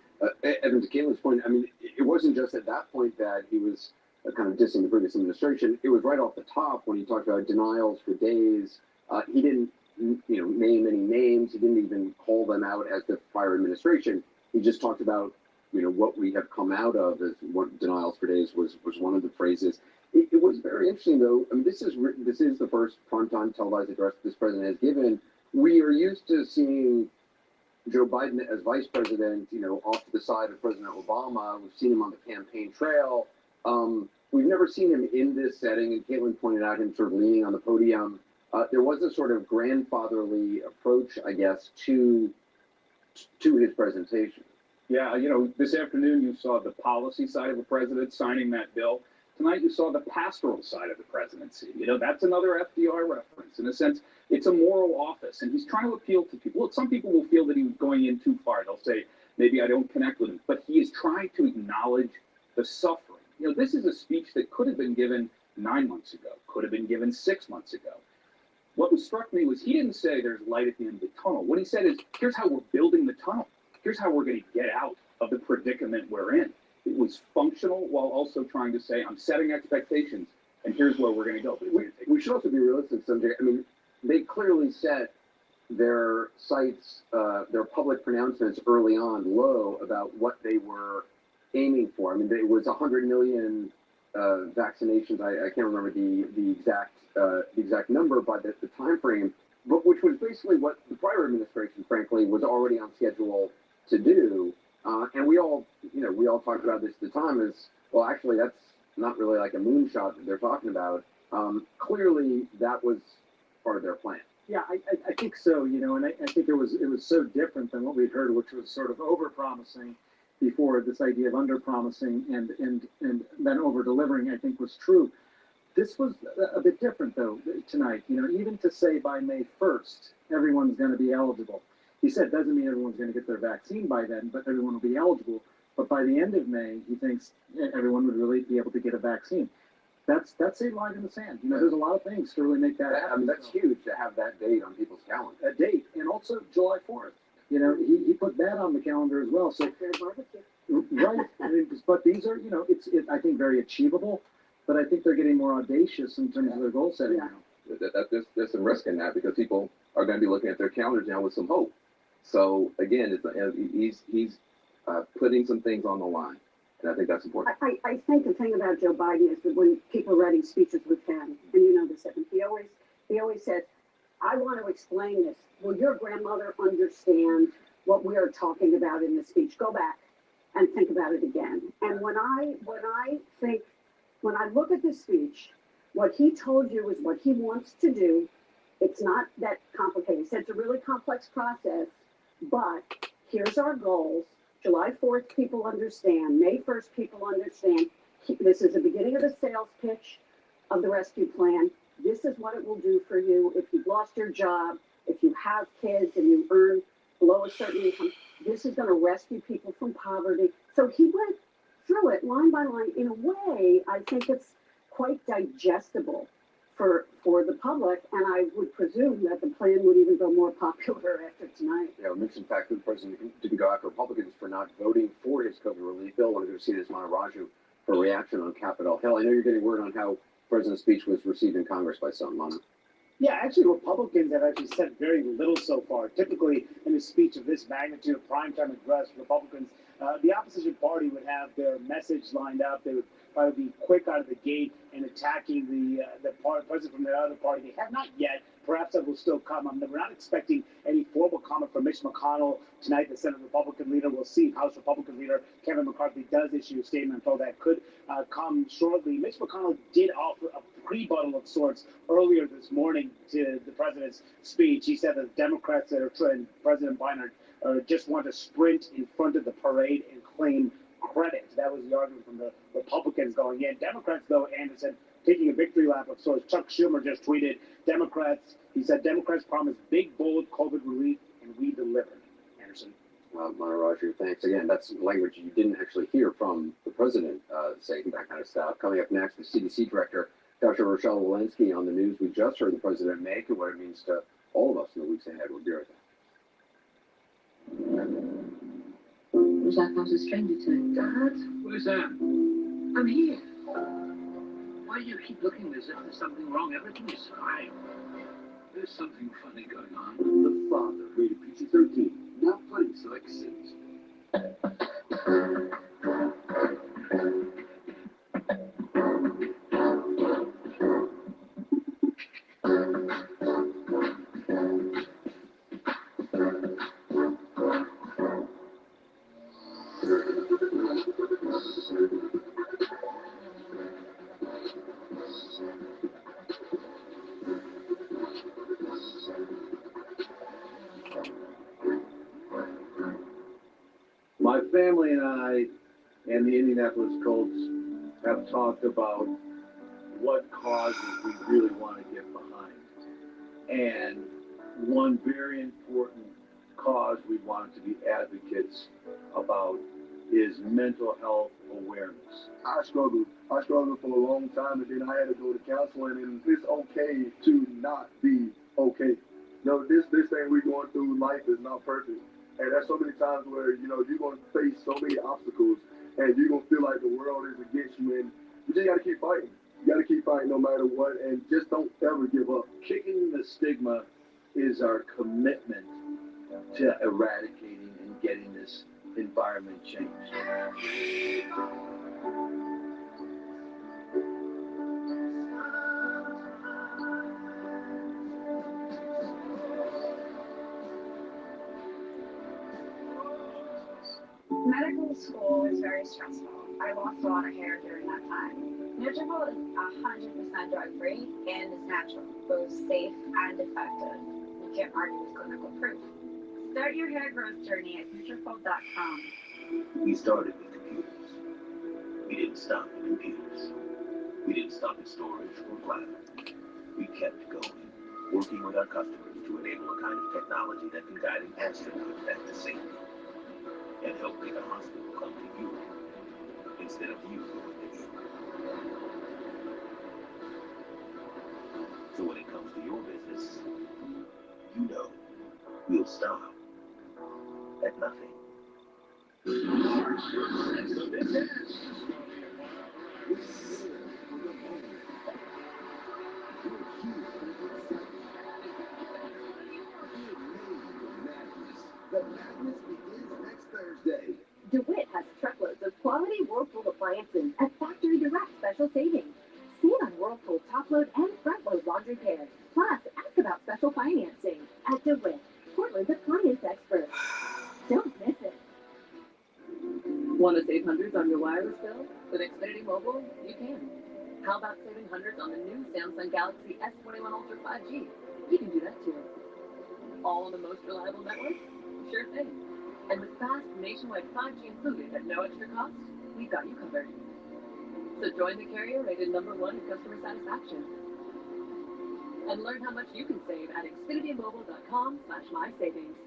Evan, to Caitlin's point, I mean, it wasn't just at that point that he was kind of dissing the previous administration. It was right off the top when he talked about denials for days. He didn't, name any names. He didn't even call them out as the prior administration. He just talked about, what we have come out of as what denials for days was one of the phrases. It was very interesting, though. I mean, this is the first primetime televised address this president has given. We are used to seeing Joe Biden as vice president, off to the side of President Obama. We've seen him on the campaign trail. We've never seen him in this setting, and Caitlin pointed out him sort of leaning on the podium. There was a sort of grandfatherly approach, I guess, to his presentation. Yeah, this afternoon you saw the policy side of the president signing that bill. Tonight you saw the pastoral side of the presidency. That's another FDR reference. In a sense, it's a moral office, and he's trying to appeal to people. Well, some people will feel that he was going in too far. They'll say, maybe I don't connect with him. But he is trying to acknowledge the suffering. This is a speech that could have been given 9 months ago, could have been given 6 months ago. What struck me was he didn't say there's light at the end of the tunnel. What he said is, here's how we're building the tunnel. Here's how we're going to get out of the predicament we're in. It was functional while also trying to say, I'm setting expectations, and here's where we're going to go. But we should also be realistic, Sanjay. I mean, they clearly set their sights, their public pronouncements early on low about what they were aiming for. I mean, it was 100 million vaccinations. I can't remember the exact number by the time frame, but which was basically what the prior administration, frankly, was already on schedule to do. And we all talked about this at the time as, well, actually, that's not really like a moonshot that they're talking about. Clearly, that was part of their plan. Yeah, I think so, and I think it was so different than what we'd heard, which was sort of over-promising before. This idea of under-promising and then over-delivering, I think, was true. This was a bit different, though, tonight. Even to say by May 1st, everyone's going to be eligible. He said doesn't mean everyone's going to get their vaccine by then, but everyone will be eligible. But by the end of May, he thinks everyone would really be able to get a vaccine. That's a line in the sand. There's a lot of things to really make that happen. I mean, that's huge to have that date on people's calendar. A date, and also July 4th. He put that on the calendar as well. So right. I mean, but these are, it's I think very achievable. But I think they're getting more audacious in terms of their goal setting now. There's some risk in that because people are going to be looking at their calendars now with some hope. So again, he's putting some things on the line, and I think that's important. I think the thing about Joe Biden is that when people are writing speeches with him, and you know this, he always said, "I want to explain this. Will your grandmother understand what we are talking about in the speech? Go back and think about it again." And when I look at this speech, what he told you is what he wants to do. It's not that complicated. He said it's a really complex process, but here's our goals. July 4th, people understand. May 1st, people understand. This is the beginning of the sales pitch of the rescue plan. This is what it will do for you if you've lost your job, if you have kids and you earn below a certain income. This is going to rescue people from poverty. So he went through it line by line. In a way, I think it's quite digestible for the public, and I would presume that the plan would even go more popular after tonight. Yeah, I mentioned the fact that the president didn't go after Republicans for not voting for his COVID relief bill. Wanted to see this Monteraju for reaction on Capitol Hill. I know you're getting word on how the president's speech was received in Congress by some, Mona. Yeah, actually, Republicans have actually said very little so far. Typically, in a speech of this magnitude, a primetime address, Republicans, the opposition party would have their message lined up. They would probably be quick out of the gate in attacking the president from the other party. They have not yet. Perhaps that will still come. We're not expecting any formal comment from Mitch McConnell tonight, the Senate Republican leader. We'll see if House Republican leader Kevin McCarthy does issue a statement, though that could come shortly. Mitch McConnell did offer a rebuttal of sorts earlier this morning to the president's speech. He said that Democrats and President Biden just want to sprint in front of the parade and claim credit. That was the argument from the Republicans going in. Democrats, though, Anderson, taking a victory lap of sorts. Chuck Schumer just tweeted, he said, Democrats promised big, bold COVID relief, and we delivered. Anderson. Monteraju, thanks again. That's language you didn't actually hear from the president saying that kind of stuff. Coming up next, the CDC director, Dr. Rochelle Walensky, on the news we just heard the president make and what it means to all of us in the weeks ahead. We'll be right back. It was like I was a stranger to him. Dad? Where's that? I'm here. Why do you keep looking as if there's something wrong? Everything is fine. There's something funny going on. The Father, rated PG-13, now playing select cities. My family and I and the Indianapolis Colts have talked about what causes we really want to get behind. And one very important cause we want to be advocates about is mental health awareness. I struggled for a long time, and then I had to go to counseling, and it's okay to not be okay. No, this thing we're going through, life is not perfect. And there's so many times where, you know, you're going to face so many obstacles, and you're going to feel like the world is against you, and you just got to keep fighting. You got to keep fighting no matter what, and just don't ever give up. Kicking the stigma is our commitment to eradicating and getting this environment changed. Medical school is very stressful. I lost a lot of hair during that time. Nutrafol is 100% drug-free and is natural, both safe and effective. You can't argue with clinical proof. Start your hair growth journey at Nutrafol.com. We started with computers. We didn't stop at computers. We didn't stop at storage or plasma. We kept going, working with our customers to enable a kind of technology that can guide an astronaut back to safety and help make a hospital come to you instead of you going to it. So when it comes to your business, you know we'll stop at nothing. The madness begins next Thursday. DeWitt has truckloads of quality Whirlpool appliances at Factory Direct special savings. Save on Whirlpool top-load and front-load laundry pairs. Plus, ask about special financing at DeWitt, Portland's appliance expert. Don't miss it. Want to save hundreds on your wireless bill? With Xfinity Mobile, you can. How about saving hundreds on the new Samsung Galaxy S21 Ultra 5G? You can do that too. All on the most reliable network? Sure thing. And with fast nationwide 5G included at no extra cost, we've got you covered. So join the carrier rated #1 in customer satisfaction. And learn how much you can save at xfinitymobile.com/mysavings.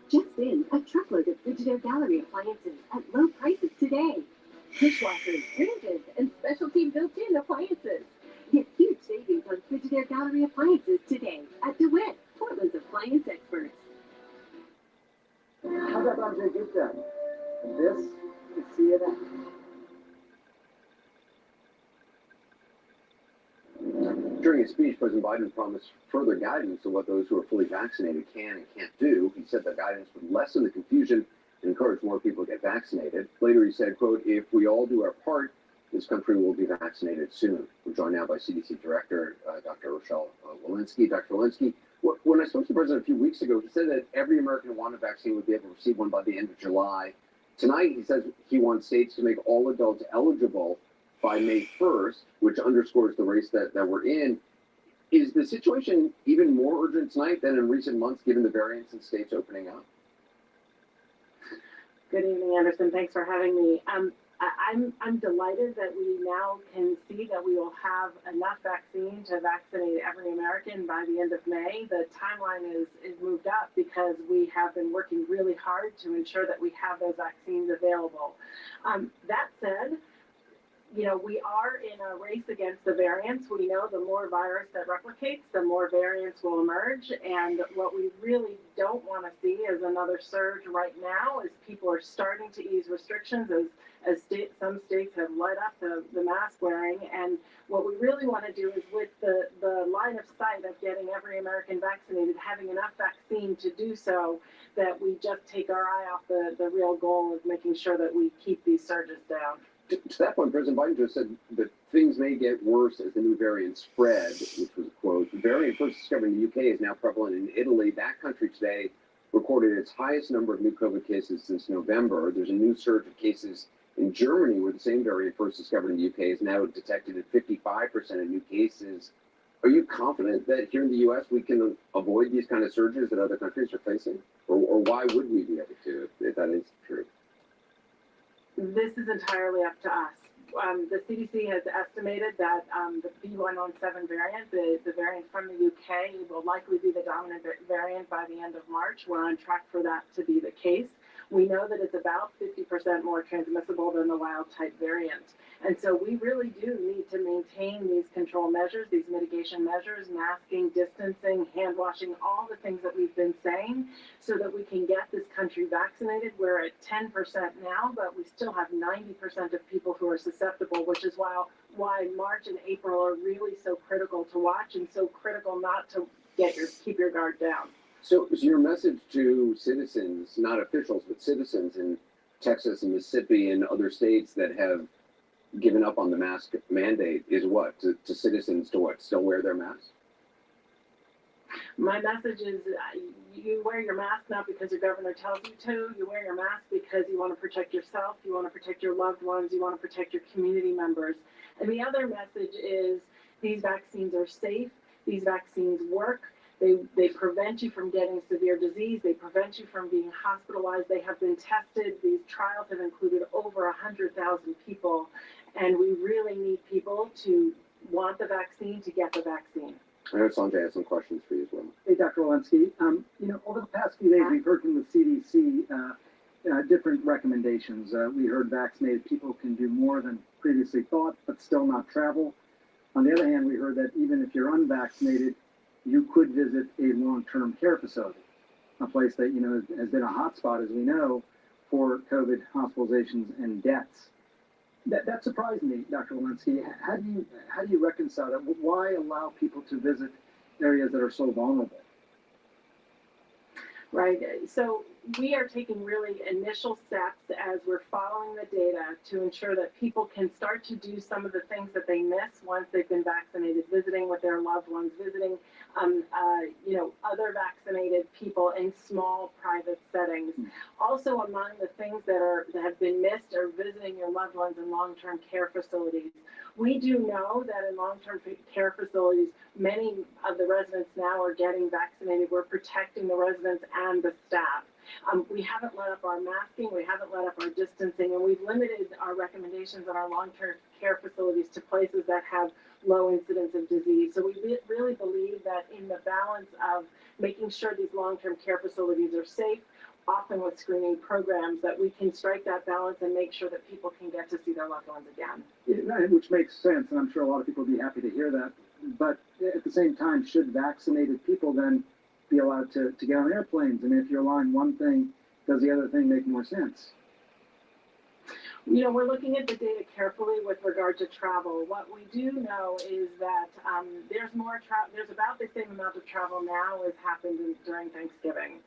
Just in, a truckload of Frigidaire Gallery appliances at low prices today. Dishwashers, ranges, and specialty built-in appliances. Get huge savings on Frigidaire Gallery appliances today at DeWitt, Portland's appliance experts. How about Andre Gupta? And this is CNN. During his speech, President Biden promised further guidance on what those who are fully vaccinated can and can't do. He said the guidance would lessen the confusion and encourage more people to get vaccinated. Later, he said, quote, "If we all do our part, this country will be vaccinated soon." We're joined now by CDC Director Dr. Rochelle Walensky. Dr. Walensky, when I spoke to the president a few weeks ago, he said that every American who wanted a vaccine would be able to receive one by the end of July. Tonight, he says he wants states to make all adults eligible by May 1st, which underscores the race that we're in. Is the situation even more urgent tonight than in recent months, given the variants in states opening up? Good evening, Anderson. Thanks for having me. I'm delighted that we now can see that we will have enough vaccine to vaccinate every American by the end of May. The timeline is moved up because we have been working really hard to ensure that we have those vaccines available. That said, you know, we are in a race against the variants. We know the more virus that replicates, the more variants will emerge. And what we really don't want to see is another surge right now as people are starting to ease restrictions, as as some states have let up the mask wearing. And what we really want to do is, with the line of sight of getting every American vaccinated, having enough vaccine to do so, that we just take our eye off the real goal of making sure that we keep these surges down. To that point, President Biden just said that things may get worse as the new variant spread, which was a quote. The variant first discovered in the UK is now prevalent in Italy. That country today recorded its highest number of new COVID cases since November. There's a new surge of cases in Germany, where the same variant first discovered in the UK is now detected at 55% of new cases. Are you confident that here in the U.S. we can avoid these kind of surges that other countries are facing? Or why would we be able to, if that is true? This is entirely up to us. The CDC has estimated that the B.1.1.7 variant, the variant from the UK, will likely be the dominant variant by the end of March. We're on track for that to be the case. We know that it's about 50% more transmissible than the wild type variant. And so we really do need to maintain these control measures, these mitigation measures, masking, distancing, hand washing, all the things that we've been saying, so that we can get this country vaccinated. We're at 10% now, but we still have 90% of people who are susceptible, which is why March and April are really so critical to watch, and so critical not to keep your guard down. So your message to citizens, not officials, but citizens in Texas and Mississippi and other states that have given up on the mask mandate is what? To citizens to what? Still wear their masks? My message is you wear your mask not because your governor tells you to. You wear your mask because you want to protect yourself, you want to protect your loved ones, you want to protect your community members. And the other message is these vaccines are safe, these vaccines work. They prevent you from getting severe disease. They prevent you from being hospitalized. They have been tested. These trials have included over 100,000 people. And we really need people to want the vaccine, to get the vaccine. I know Sanjay has some questions for you as well. Hey, Dr. Walensky, over the past few days, we've heard from the CDC different recommendations. We heard vaccinated people can do more than previously thought, but still not travel. On the other hand, we heard that even if you're unvaccinated, you could visit a long-term care facility, a place that, has been a hotspot, as we know, for COVID hospitalizations and deaths. That surprised me, Dr. Walensky. How do you reconcile that? Why allow people to visit areas that are so vulnerable? Right. So we are taking really initial steps as we're following the data to ensure that people can start to do some of the things that they miss once they've been vaccinated, visiting with their loved ones, visiting other vaccinated people in small private settings. Also, among the things that have been missed are visiting your loved ones in long-term care facilities. We do know that in long-term care facilities, many of the residents now are getting vaccinated. We're protecting the residents and the staff. We haven't let up our masking, we haven't let up our distancing, and we've limited our recommendations on our long-term care facilities to places that have low incidence of disease. So we really believe that in the balance of making sure these long-term care facilities are safe, often with screening programs, that we can strike that balance and make sure that people can get to see their loved ones again. Which makes sense, and I'm sure a lot of people would be happy to hear that. But at the same time, should vaccinated people then be allowed to get on airplanes? And if you're allowing one thing, does the other thing make more sense? We're looking at the data carefully with regard to travel. What we do know is that there's about the same amount of travel now as happened during Thanksgiving.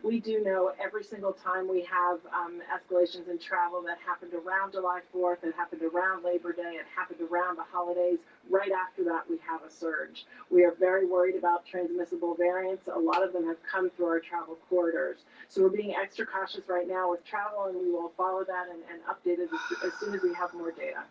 We do know every single time we have escalations in travel that happened around July 4th, it happened around Labor Day, it happened around the holidays. Right after that, we have a surge. We are very worried about transmissible variants. A lot of them have come through our travel corridors. So we're being extra cautious right now with travel, and we will follow that and update it as soon as we have more data.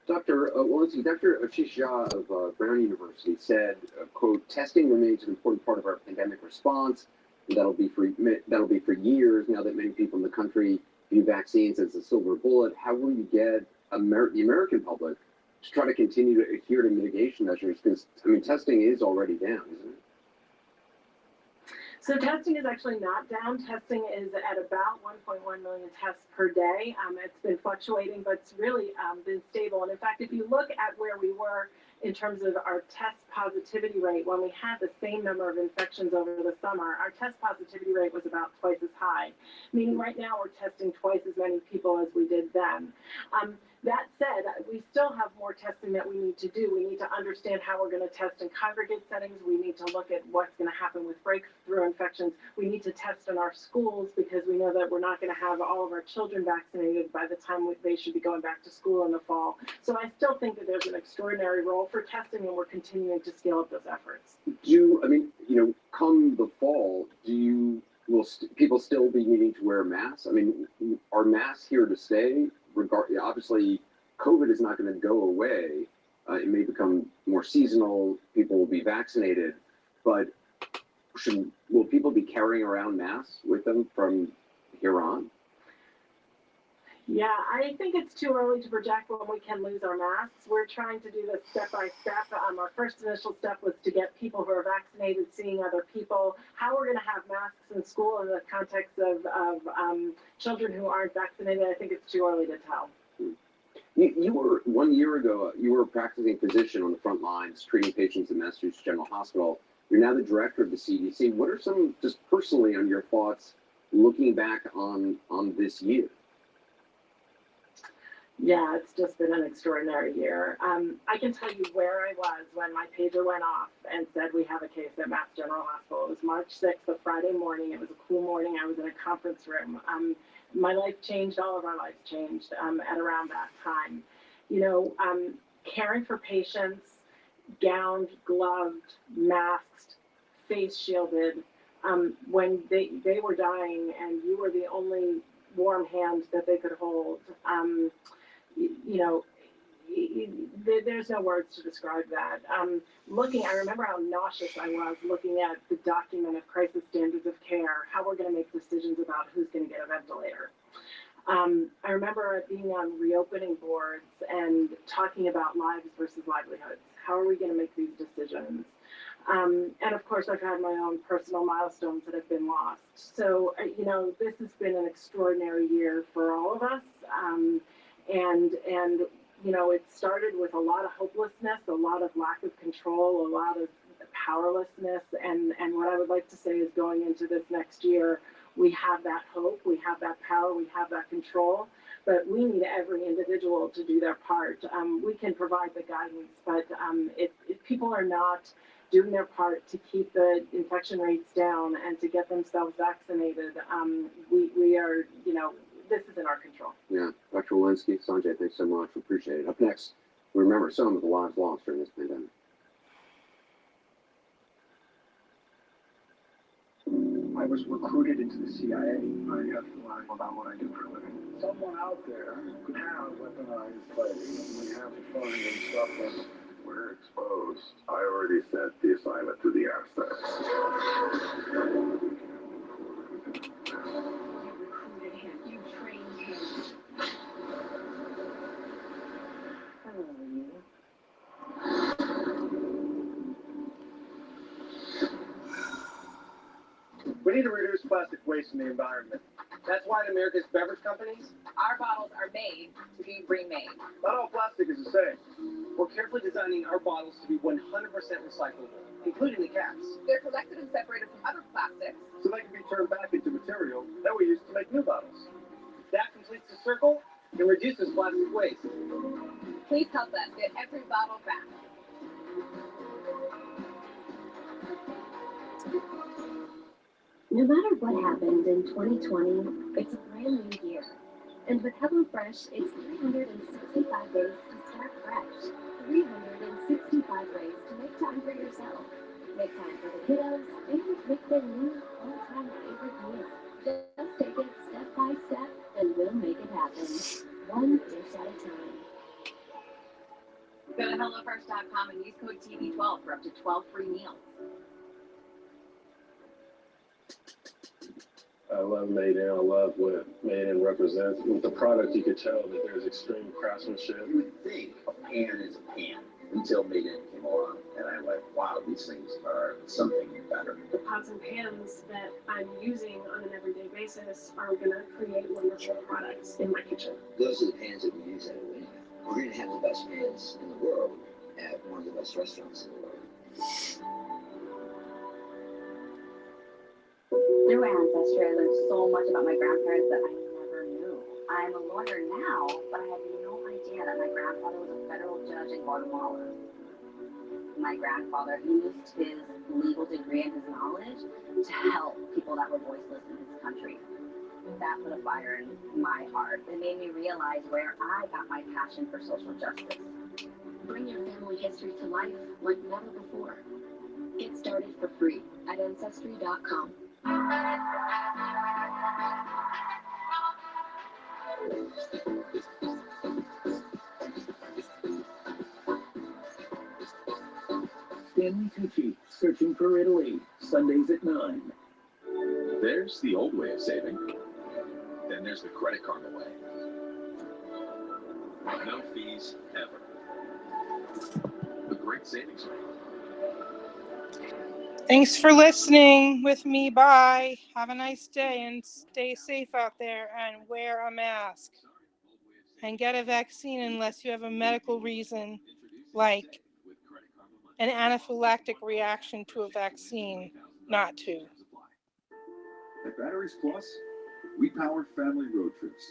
Dr. Walensky, Dr. Ashish Jha of Brown University said, quote, testing remains an important part of our pandemic response, and that'll be for years now that many people in the country view vaccines as a silver bullet. How will you get the American public to try to continue to adhere to mitigation measures? Because, testing is already down, isn't it? So testing is actually not down. Testing is at about 1.1 million tests per day. It's been fluctuating, but it's really been stable. And in fact, if you look at where we were in terms of our test positivity rate, when we had the same number of infections over the summer, our test positivity rate was about twice as high, meaning right now we're testing twice as many people as we did then. That said, we still have more testing that we need to do. We need to understand how we're going to test in congregate settings. We need to look at what's going to happen with breakthrough infections. We need to test in our schools because we know that we're not going to have all of our children vaccinated by the time they should be going back to school in the fall. So I still think that there's an extraordinary role for testing, and we're continuing to scale up those efforts. Come the fall, will people still be needing to wear masks? I mean, are masks here to stay? Obviously, COVID is not going to go away. It may become more seasonal. People will be vaccinated, but will people be carrying around masks with them from here on? Yeah, I think it's too early to project when we can lose our masks. We're trying to do this step by step. Our first initial step was to get people who are vaccinated seeing other people. How we're going to have masks in school in the context of children who aren't vaccinated, I think it's too early to tell. You were 1 year ago, you were a practicing physician on the front lines treating patients in Massachusetts General Hospital. You're now the director of the CDC. What are some, just personally, on your thoughts looking back on this year? Yeah, it's just been an extraordinary year. I can tell you where I was when my pager went off and said we have a case at Mass General Hospital. It was March 6th, a Friday morning. It was a cool morning. I was in a conference room. My life changed. All of our lives changed at around that time. Caring for patients, gowned, gloved, masked, face shielded, when they were dying and you were the only warm hand that they could hold. There's no words to describe that. I remember how nauseous I was looking at the document of crisis standards of care, how we're going to make decisions about who's going to get a ventilator. I remember being on reopening boards and talking about lives versus livelihoods. How are we going to make these decisions? And of course, I've had my own personal milestones that have been lost. So, this has been an extraordinary year for all of us. It started with a lot of hopelessness, a lot of lack of control, a lot of powerlessness. And what I would like to say is going into this next year, we have that hope, we have that power, we have that control, but we need every individual to do their part. We can provide the guidance, but if people are not doing their part to keep the infection rates down and to get themselves vaccinated, we are, this is in our control. Yeah, Dr. Walensky, Sanjay, thanks so much. We appreciate it. Up next, we remember some of the lives lost during this pandemic. I was recruited into the CIA. I have to lie about what I do for a living. Someone out there could have weaponized plays. We have to find and stop them. We're exposed. I already sent the assignment to the assets. You recruited him. You trained him. We need to reduce plastic waste in the environment. That's why at America's beverage companies, Our bottles are made to be remade. not all plastic is the same. We're carefully designing our bottles to be 100% recyclable, including the caps, They're collected and separated from other plastics. so they can be turned back into material that we use to make new bottles. That completes the circle and reduces plastic waste. Please help us get every bottle back. No matter what happened in 2020, it's a brand new year. And with HelloFresh, it's 365 days to start fresh. 365 ways to make time for yourself. Make time for the kiddos and make their new all-time favorite meal. Just take it step by step and we'll make it happen. One dish at a time. Go to HelloFresh.com and use code TV12 for up to 12 free meals. I love Made In. I love what Made In represents. With the product, you could tell that there's extreme craftsmanship. You would think a pan is a pan until Made In came along, and I went, wow, these things are something better. The pots and pans that I'm using on an everyday basis are going to create wonderful products in my kitchen. Those are the pans that we use at Atlanta. We're going to have the best pans in the world at one of the best restaurants in the world. Through Ancestry, I learned so much about my grandparents that I never knew. I'm a lawyer now, but I had no idea that my grandfather was a federal judge in Guatemala. My grandfather used his legal degree and his knowledge to help people that were voiceless in his country. That put a fire in my heart. It made me realize where I got my passion for social justice. Bring your family history to life like never before. Get started for free at Ancestry.com. Stanley Tucci, Searching for Italy, Sundays at 9. There's the old way of saving. Then there's the Credit Karma way. No fees, ever. A great savings rate. Thanks for listening with me. Bye. Have a nice day and stay safe out there and wear a mask. And get a vaccine unless you have a medical reason, like an anaphylactic reaction to a vaccine, not to. At Batteries Plus, we power family road trips.